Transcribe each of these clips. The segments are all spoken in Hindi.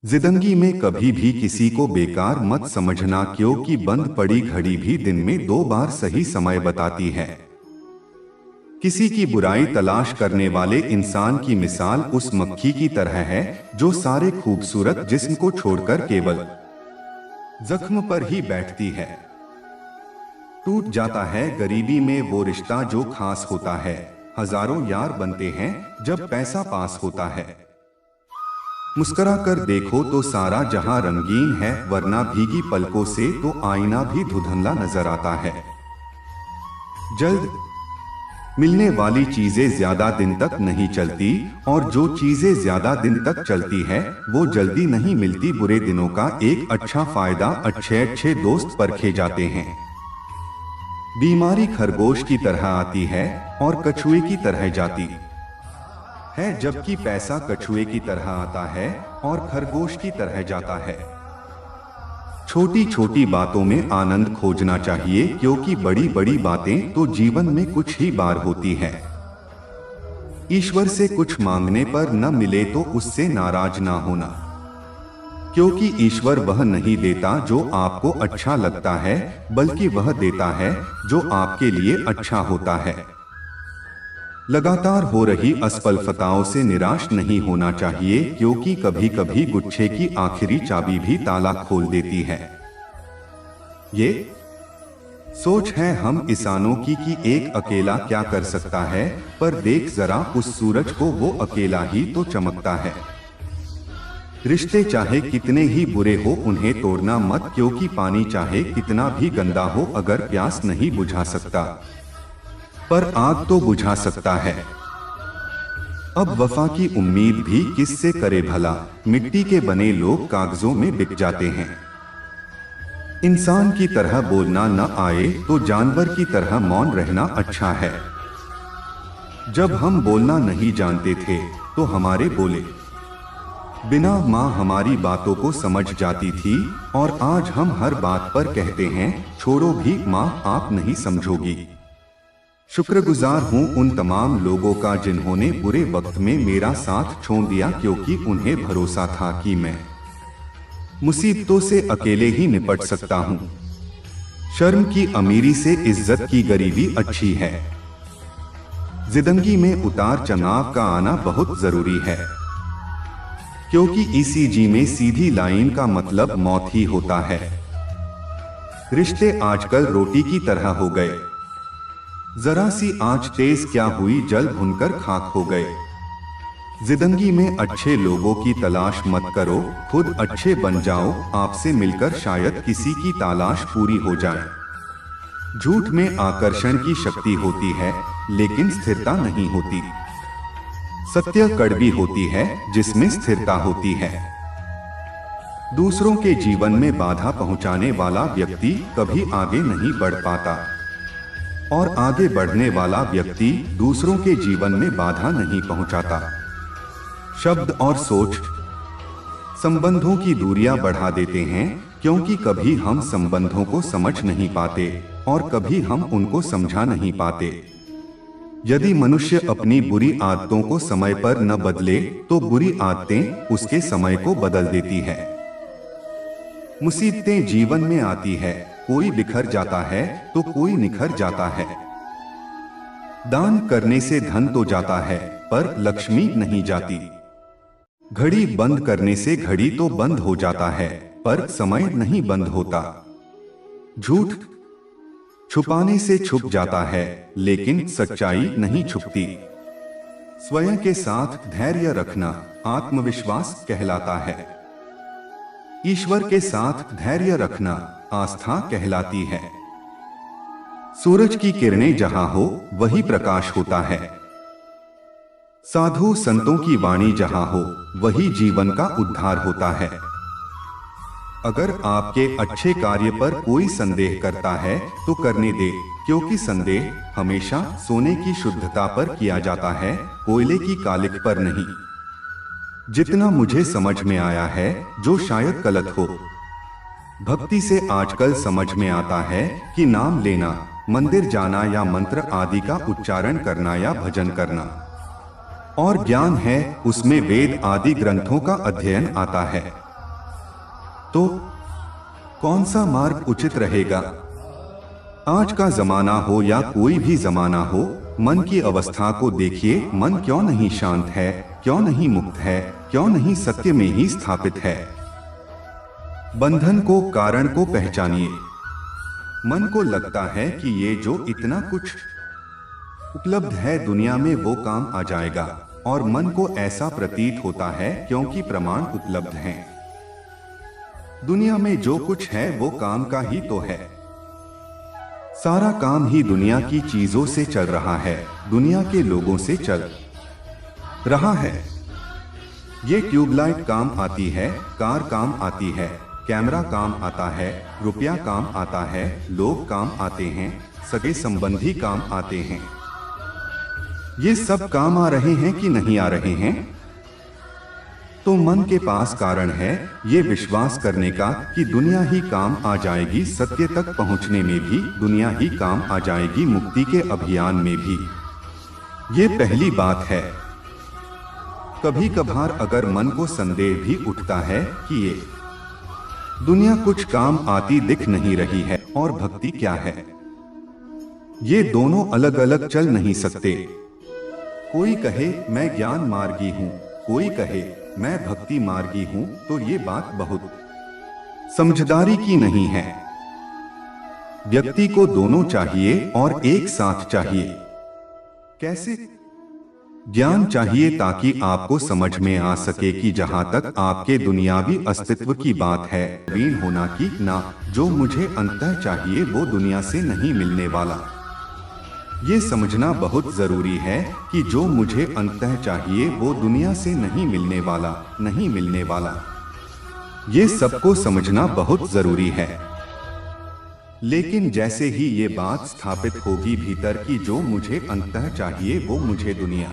जिंदगी में कभी भी किसी को बेकार मत समझना, क्योंकि बंद पड़ी घड़ी भी दिन में 2 बार सही समय बताती है। किसी की बुराई तलाश करने वाले इंसान की मिसाल उस मक्खी की तरह है जो सारे खूबसूरत जिस्म को छोड़कर केवल जख्म पर ही बैठती है। टूट जाता है गरीबी में वो रिश्ता जो खास होता है। हजारों यार बनते हैं जब पैसा पास होता है। मुस्कुरा कर देखो तो सारा जहां रंगीन है, वरना भीगी पलकों से तो आईना भी धुंधला नजर आता है। जल्द मिलने वाली चीजें ज्यादा दिन तक नहीं चलती, और जो चीजें ज्यादा दिन तक चलती है वो जल्दी नहीं मिलती। बुरे दिनों का एक अच्छा फायदा अच्छे अच्छे दोस्त परखे जाते हैं। बीमारी खरगोश की तरह आती है और कछुए की तरह जाती है, जबकि पैसा कछुए की तरह आता है और खरगोश की तरह जाता है। छोटी छोटी बातों में आनंद खोजना चाहिए, क्योंकि बड़ी बड़ी बातें तो जीवन में कुछ ही बार होती है। ईश्वर से कुछ मांगने पर न मिले तो उससे नाराज ना होना, क्योंकि ईश्वर वह नहीं देता जो आपको अच्छा लगता है, बल्कि वह देता है जो आपके लिए अच्छा होता है। लगातार हो रही असफलताओं से निराश नहीं होना चाहिए, क्योंकि कभी कभी गुच्छे की आखिरी चाबी भी ताला खोल देती है। ये सोच है हम इंसानों की कि एक अकेला क्या कर सकता है, पर देख जरा उस सूरज को, वो अकेला ही तो चमकता है। रिश्ते चाहे कितने ही बुरे हो उन्हें तोड़ना मत, क्योंकि पानी चाहे कितना भी गंदा हो, अगर प्यास नहीं बुझा सकता पर आग तो बुझा सकता है। अब वफा की उम्मीद भी किससे करे भला, मिट्टी के बने लोग कागजों में बिक जाते हैं। इंसान की तरह बोलना न आए तो जानवर की तरह मौन रहना अच्छा है। जब हम बोलना नहीं जानते थे तो हमारे बोले बिना माँ हमारी बातों को समझ जाती थी, और आज हम हर बात पर कहते हैं छोड़ो भी माँ, आप नहीं समझोगी। शुक्रगुजार हूँ उन तमाम लोगों का जिन्होंने बुरे वक्त में मेरा साथ छोड़ दिया, क्योंकि उन्हें भरोसा था कि मैं मुसीबतों से अकेले ही निपट सकता हूँ। शर्म की अमीरी से इज्जत की गरीबी अच्छी है। जिंदगी में उतार चढ़ाव का आना बहुत जरूरी है, क्योंकि ईसीजी में सीधी लाइन का मतलब मौत ही होता है। रिश्ते आजकल रोटी की तरह हो गए, जरा सी आंच तेज क्या हुई, जल भुनकर खाक हो गए। जिंदगी में अच्छे लोगों की तलाश मत करो, खुद अच्छे बन जाओ। आपसे मिलकर शायद किसी की तलाश पूरी हो जाए। झूठ में आकर्षण की शक्ति होती है, लेकिन स्थिरता नहीं होती। सत्य कड़वी होती है जिसमें स्थिरता होती है। दूसरों के जीवन में बाधा पहुंचाने वाला व्यक्ति कभी आगे नहीं बढ़ पाता, और आगे बढ़ने वाला व्यक्ति दूसरों के जीवन में बाधा नहीं पहुंचाता। शब्द और सोच संबंधों की दूरियां बढ़ा देते हैं, क्योंकि कभी हम संबंधों को समझ नहीं पाते और कभी हम उनको समझा नहीं पाते। यदि मनुष्य अपनी बुरी आदतों को समय पर न बदले तो बुरी आदतें उसके समय को बदल देती है। मुसीबतें जीवन में आती है, कोई बिखर जाता है तो कोई निखर जाता है। दान करने से धन तो जाता है, पर लक्ष्मी नहीं जाती। घड़ी बंद करने से घड़ी तो बंद हो जाता है, पर समय नहीं बंद होता। झूठ छुपाने से छुप जाता है, लेकिन सच्चाई नहीं छुपती। स्वयं के साथ धैर्य रखना आत्मविश्वास कहलाता है। ईश्वर के साथ धैर्य रखना आस्था कहलाती है। सूरज की किरणें जहां हो वही प्रकाश होता है। साधु संतों की वाणी जहां हो वही जीवन का उद्धार होता है। अगर आपके अच्छे कार्य पर कोई संदेह करता है तो करने दे, क्योंकि संदेह हमेशा सोने की शुद्धता पर किया जाता है, कोयले की कालिक पर नहीं। जितना मुझे समझ में आया है, जो शायद गलत हो, भक्ति से आजकल समझ में आता है कि नाम लेना, मंदिर जाना या मंत्र आदि का उच्चारण करना या भजन करना और ज्ञान है, उसमें वेद आदि ग्रंथों का अध्ययन आता है। तो कौन सा मार्ग उचित रहेगा? आज का जमाना हो या कोई भी जमाना हो, मन की अवस्था को देखिए। मन क्यों नहीं शांत है, क्यों नहीं मुक्त है, क्यों नहीं सत्य में ही स्थापित है? बंधन को, कारण को पहचानिए। मन को लगता है कि ये जो इतना कुछ उपलब्ध है दुनिया में वो काम आ जाएगा, और मन को ऐसा प्रतीत होता है क्योंकि प्रमाण उपलब्ध हैं। दुनिया में जो कुछ है वो काम का ही तो है। सारा काम ही दुनिया की चीजों से चल रहा है, दुनिया के लोगों से चल रहा है। ये ट्यूबलाइट काम आती है, कार काम आती है, कैमरा काम आता है, रुपया काम आता है, लोग काम आते हैं, सगे संबंधी काम आते हैं। ये सब काम आ रहे हैं कि नहीं आ रहे हैं? तो मन के पास कारण है ये विश्वास करने का कि दुनिया ही काम आ जाएगी, सत्य तक पहुंचने में भी दुनिया ही काम आ जाएगी, मुक्ति के अभियान में भी। ये पहली बात है। कभी कभार अगर मन को संदेह भी उठता है कि ये दुनिया कुछ काम आती दिख नहीं रही है और भक्ति क्या है, ये दोनों अलग अलग चल नहीं सकते। कोई कहे मैं ज्ञान मार्गी हूं, कोई कहे मैं भक्ति मार्गी हूं, तो ये बात बहुत समझदारी की नहीं है। व्यक्ति को दोनों चाहिए और एक साथ चाहिए। कैसे? ज्ञान चाहिए ताकि आपको समझ में आ सके कि जहां तक आपके दुनियावी अस्तित्व की बात है, वीण होना की ना, जो मुझे अंततः चाहिए वो दुनिया से नहीं मिलने वाला। ये समझना बहुत जरूरी है कि जो मुझे अंततः चाहिए वो दुनिया से नहीं मिलने वाला, नहीं मिलने वाला। ये सबको समझना बहुत जरूरी है। लेकिन जैसे ही ये बात स्थापित होगी भीतर की जो मुझे अंततः चाहिए वो मुझे दुनिया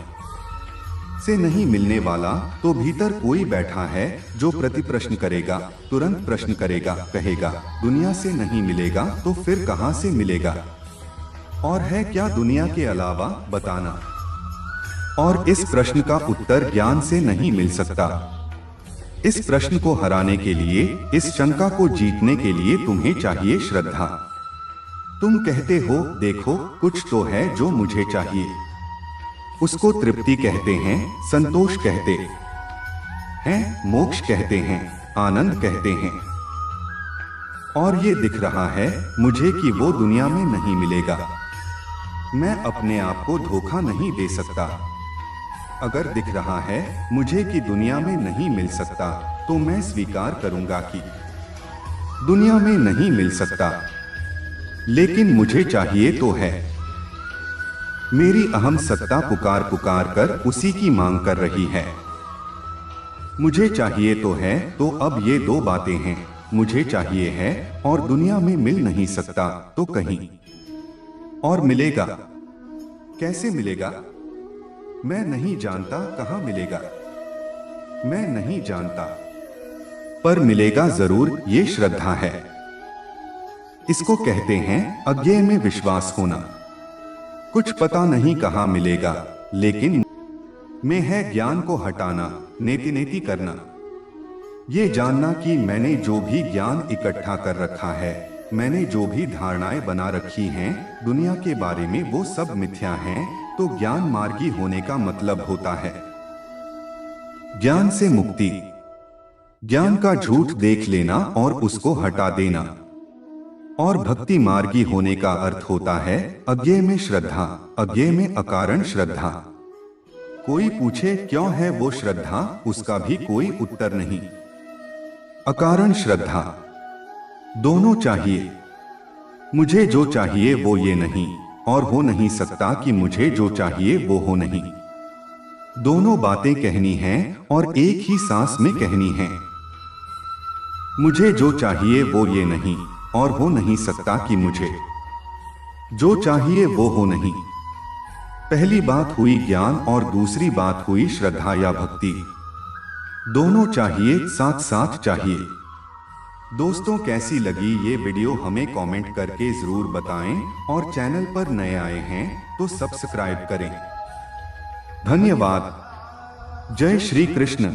से नहीं मिलने वाला, तो भीतर कोई बैठा है जो प्रति प्रश्न करेगा, तुरंत प्रश्न करेगा, कहेगा दुनिया से नहीं मिलेगा तो फिर कहां से मिलेगा? और है क्या दुनिया के अलावा? बताना। और इस प्रश्न का उत्तर ज्ञान से नहीं मिल सकता। इस प्रश्न को हराने के लिए, इस शंका को जीतने के लिए तुम्हें चाहिए श्रद्धा। तुम कहते हो देखो कुछ तो है जो मुझे चाहिए, उसको तृप्ति कहते हैं, संतोष कहते हैं, मोक्ष कहते हैं, आनंद कहते हैं। और ये दिख रहा है मुझे कि वो दुनिया में नहीं मिलेगा। मैं अपने आप को धोखा नहीं दे सकता। अगर दिख रहा है मुझे कि दुनिया में नहीं मिल सकता, तो मैं स्वीकार करूंगा कि दुनिया में नहीं मिल सकता, लेकिन मुझे चाहिए तो है। मेरी अहम सत्ता पुकार पुकार कर उसी की मांग कर रही है। मुझे चाहिए तो है, तो अब ये दो बातें हैं, मुझे चाहिए है और दुनिया में मिल नहीं सकता, तो कहीं और मिलेगा। कैसे मिलेगा? मैं नहीं जानता कहां मिलेगा, मैं नहीं जानता, पर मिलेगा जरूर, ये श्रद्धा है। इसको कहते हैं अज्ञेय में विश्वास होना। कुछ पता नहीं कहां मिलेगा, लेकिन में है ज्ञान को हटाना, नेति नेति करना। ये जानना कि मैंने जो भी ज्ञान इकट्ठा कर रखा है, मैंने जो भी धारणाएं बना रखी हैं दुनिया के बारे में, वो सब मिथ्या हैं। तो ज्ञान मार्गी होने का मतलब होता है ज्ञान से मुक्ति, ज्ञान का झूठ देख लेना और उसको हटा देना। और भक्ति मार्गी होने का अर्थ होता है अज्ञेय में श्रद्धा, अज्ञेय में अकारण श्रद्धा। कोई पूछे क्यों है वो श्रद्धा, उसका भी कोई उत्तर नहीं। अकारण श्रद्धा, दोनों चाहिए। मुझे जो चाहिए वो ये नहीं, और हो नहीं सकता कि मुझे जो चाहिए वो हो नहीं। दोनों बातें कहनी हैं और एक ही सांस में कहनी हैं। मुझे जो चाहिए वो ये नहीं, और हो नहीं सकता कि मुझे जो चाहिए वो हो नहीं। पहली बात हुई ज्ञान और दूसरी बात हुई श्रद्धा या भक्ति। दोनों चाहिए, साथ साथ चाहिए। दोस्तों कैसी लगी ये वीडियो हमें कमेंट करके जरूर बताएं, और चैनल पर नए आए हैं तो सब्सक्राइब करें। धन्यवाद। जय श्री कृष्ण।